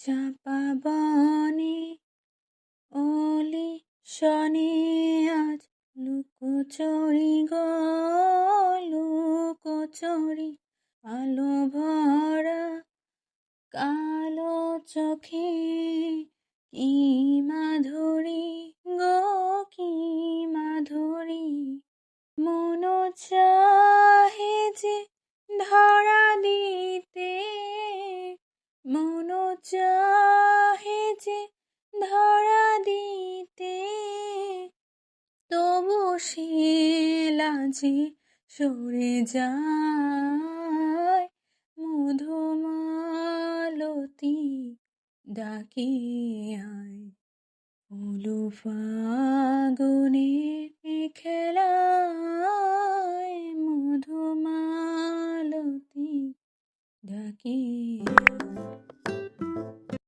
চাপা বনে অলি শনে আজ লুকোচুরি গো লুকোচুরি, আলো ভরা কালো চোখে কি মাধুরী গো কি মাধুরী। মন চাহে যে ধরা দিতে, মন চাহে যে ধরা দিতে, তবু সে লাজে সরে যায়। মধুমালতী ডাকে আয়, উলু ফাগুনের খেলায়, মধুমালতী ডাকে আয়।